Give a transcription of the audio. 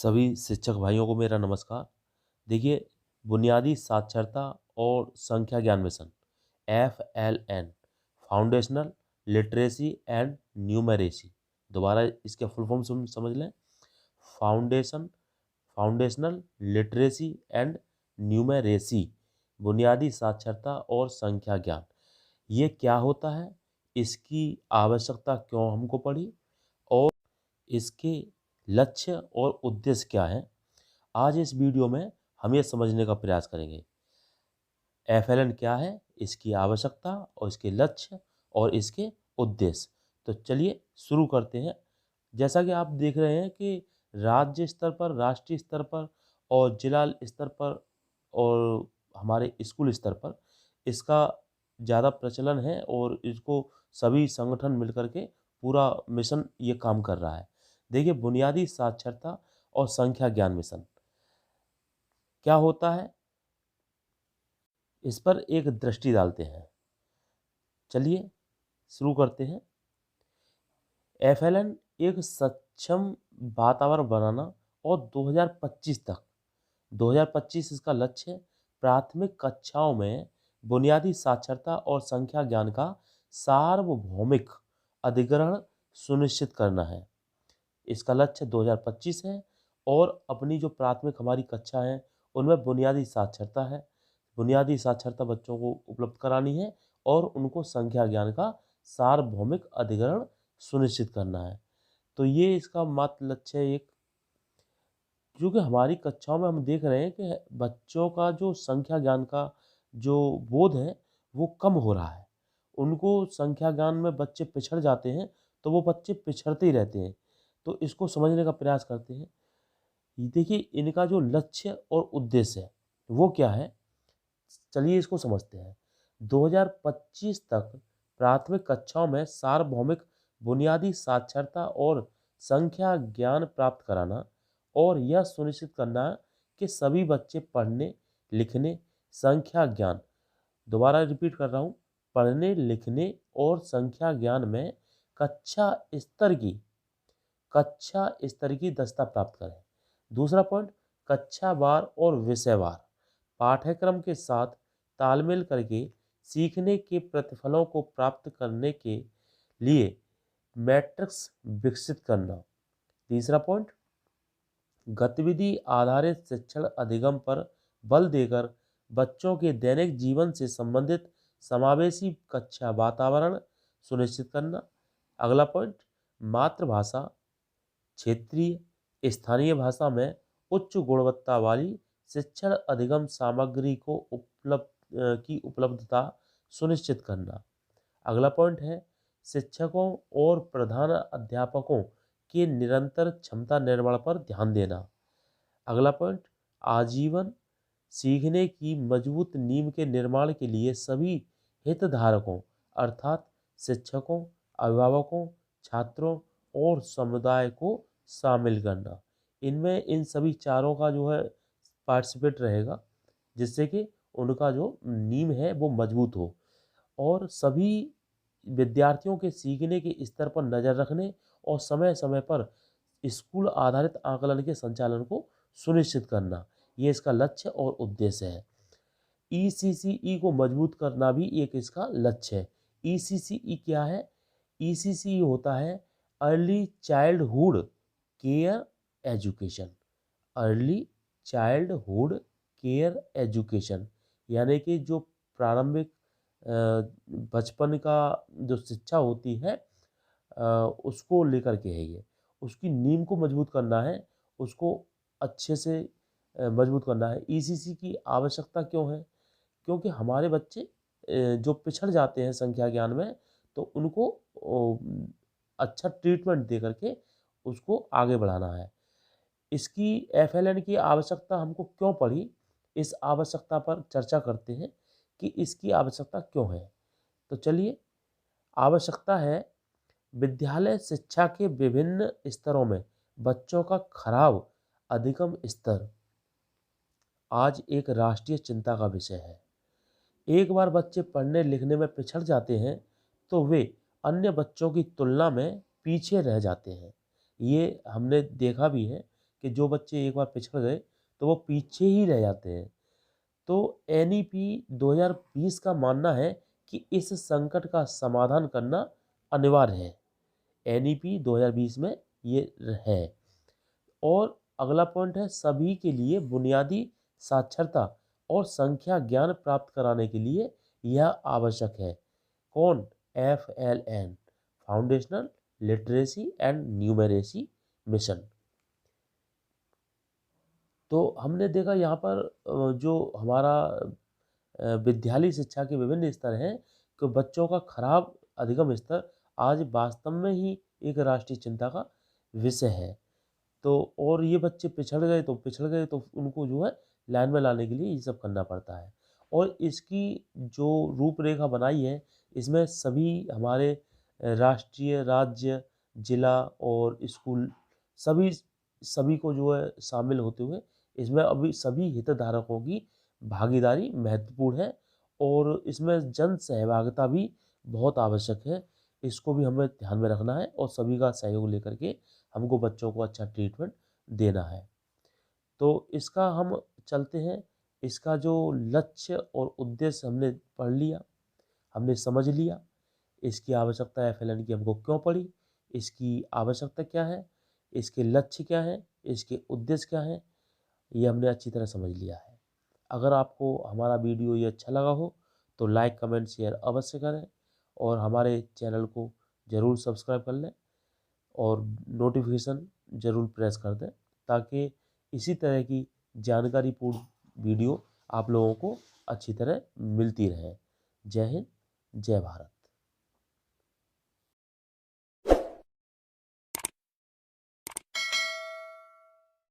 सभी शिक्षक भाइयों को मेरा नमस्कार। देखिए, बुनियादी साक्षरता और संख्या ज्ञान mission FLN foundational literacy and numeracy. दोबारा इसके फुल फॉर्म समझ लें। Foundation foundational literacy and numeracy, बुनियादी साक्षरता और संख्या ज्ञान। ये क्या होता है, इसकी आवश्यकता क्यों हमको पड़ी और इसके लक्ष्य और उद्देश्य क्या हैं, आज इस वीडियो में हम ये समझने का प्रयास करेंगे। FLN क्या है, इसकी आवश्यकता और इसके लक्ष्य और इसके उद्देश्य। तो चलिए शुरू करते हैं। जैसा कि आप देख रहे हैं कि राज्य स्तर पर, राष्ट्रीय स्तर पर और जिला स्तर पर और हमारे स्कूल स्तर पर इसका ज़्यादा प्रचलन है और इसको सभी संगठन मिलकर के पूरा मिशन ये काम कर रहा है। देखिए, बुनियादी साक्षरता और संख्या ज्ञान मिशन क्या होता है, इस पर एक दृष्टि डालते हैं। चलिए शुरू करते हैं। FLN एक सक्षम वातावरण बनाना और 2025 इसका लक्ष्य है। प्राथमिक कक्षाओं में बुनियादी साक्षरता और संख्या ज्ञान का सार्वभौमिक अधिग्रहण सुनिश्चित करना है। इसका लक्ष्य 2025 है और अपनी जो प्राथमिक हमारी कक्षा है उनमें बुनियादी साक्षरता है। बुनियादी साक्षरता बच्चों को उपलब्ध करानी है और उनको संख्या ज्ञान का सार्वभौमिक अधिग्रहण सुनिश्चित करना है। तो ये इसका मात्र लक्ष्य है एक। क्योंकि हमारी कक्षाओं में हम देख रहे हैं कि बच्चों का जो संख्या ज्ञान का जो बोध है वो कम हो रहा है। उनको संख्या ज्ञान में बच्चे पिछड़ जाते हैं, तो वो बच्चे पिछड़ते ही रहते हैं। तो इसको समझने का प्रयास करते हैं। देखिए, इनका जो लक्ष्य और उद्देश्य है वो क्या है, चलिए इसको समझते हैं। 2025 तक प्राथमिक कक्षाओं में सार्वभौमिक बुनियादी साक्षरता और संख्या ज्ञान प्राप्त कराना और यह सुनिश्चित करना कि सभी बच्चे पढ़ने लिखने संख्या ज्ञान, दोबारा रिपीट कर रहा हूँ, पढ़ने लिखने और संख्या ज्ञान में कक्षा स्तर की दक्षता प्राप्त करें। दूसरा पॉइंट, कक्षावार और विषयवार पाठ्यक्रम के साथ तालमेल करके सीखने के प्रतिफलों को प्राप्त करने के लिए मैट्रिक्स विकसित करना। तीसरा पॉइंट, गतिविधि आधारित शिक्षण अधिगम पर बल देकर बच्चों के दैनिक जीवन से संबंधित समावेशी कक्षा वातावरण सुनिश्चित करना। अगला पॉइंट, मातृभाषा, क्षेत्रीय स्थानीय भाषा में उच्च गुणवत्ता वाली शिक्षण अधिगम सामग्री को उपलब्धता सुनिश्चित करना। अगला पॉइंट है, शिक्षकों और प्रधान अध्यापकों के निरंतर क्षमता निर्माण पर ध्यान देना। अगला पॉइंट, आजीवन सीखने की मजबूत नींव के निर्माण के लिए सभी हितधारकों अर्थात शिक्षकों, अभिभावकों, छात्रों और समुदाय को शामिल करना। इनमें इन सभी चारों का जो है पार्टिसिपेट रहेगा, जिससे कि उनका जो नींव है वो मजबूत हो और सभी विद्यार्थियों के सीखने के स्तर पर नज़र रखने और समय समय पर स्कूल आधारित आकलन के संचालन को सुनिश्चित करना, ये इसका लक्ष्य और उद्देश्य है। ECCE को मजबूत करना भी एक इसका लक्ष्य है। ECCE क्या है? ECCE होता है early childhood care education. Early childhood care education यानी कि जो प्रारंभिक बचपन का जो शिक्षा होती है उसको लेकर के है। ये उसकी नींव को मजबूत करना है, उसको अच्छे से मजबूत करना है। ECC की आवश्यकता क्यों है? क्योंकि हमारे बच्चे जो पिछड़ जाते हैं संख्या ज्ञान में, तो उनको अच्छा ट्रीटमेंट दे करके उसको आगे बढ़ाना है। इसकी FLN की आवश्यकता हमको क्यों पड़ी, इस आवश्यकता पर चर्चा करते हैं कि इसकी आवश्यकता क्यों है। तो चलिए, आवश्यकता है विद्यालय शिक्षा के विभिन्न स्तरों में बच्चों का खराब अधिगम स्तर आज एक राष्ट्रीय चिंता का विषय है। एक बार बच्चे पढ़ने लिखने में पिछड़ जाते हैं तो वे अन्य बच्चों की तुलना में पीछे रह जाते हैं। ये हमने देखा भी है कि जो बच्चे एक बार पिछड़ गए तो वो पीछे ही रह जाते हैं। तो एनईपी 2020 का मानना है कि इस संकट का समाधान करना अनिवार्य है। एनईपी 2020 में ये है। और अगला पॉइंट है, सभी के लिए बुनियादी साक्षरता और संख्या ज्ञान प्राप्त कराने के लिए यह आवश्यक है। कौन? FLN, foundational literacy and numeracy mission. तो हमने देखा यहाँ पर जो हमारा विद्यालय शिक्षा के विभिन्न स्तर हैं कि बच्चों का खराब अधिगम स्तर आज वास्तव में ही एक राष्ट्रीय चिंता का विषय है। तो और ये बच्चे पिछड़ गए तो उनको जो है लाइन में लाने के लिए ये सब करना पड़ता है। और इसकी जो रूपरेखा बनाई है, इसमें सभी हमारे राष्ट्रीय, राज्य, जिला और स्कूल सभी सभी को जो है शामिल होते हुए इसमें अभी सभी हितधारकों की भागीदारी महत्वपूर्ण है। और इसमें जन सहभागिता भी बहुत आवश्यक है। इसको भी हमें ध्यान में रखना है और सभी का सहयोग लेकर के हमको बच्चों को अच्छा ट्रीटमेंट देना है। तो इसका हम चलते हैं, इसका जो लक्ष्य और उद्देश्य हमने पढ़ लिया, हमने समझ लिया। इसकी आवश्यकता FLN की हमको क्यों पड़ी, इसकी आवश्यकता क्या है, इसके लक्ष्य क्या है, इसके उद्देश्य क्या है, ये हमने अच्छी तरह समझ लिया है। अगर आपको हमारा वीडियो ये अच्छा लगा हो तो लाइक, कमेंट, शेयर अवश्य करें और हमारे चैनल को ज़रूर सब्सक्राइब कर लें और नोटिफिकेशन ज़रूर प्रेस कर दें ताकि इसी तरह की जानकारीपूर्ण वीडियो आप लोगों को अच्छी तरह मिलती रहे। जय हिंद, जय भारत।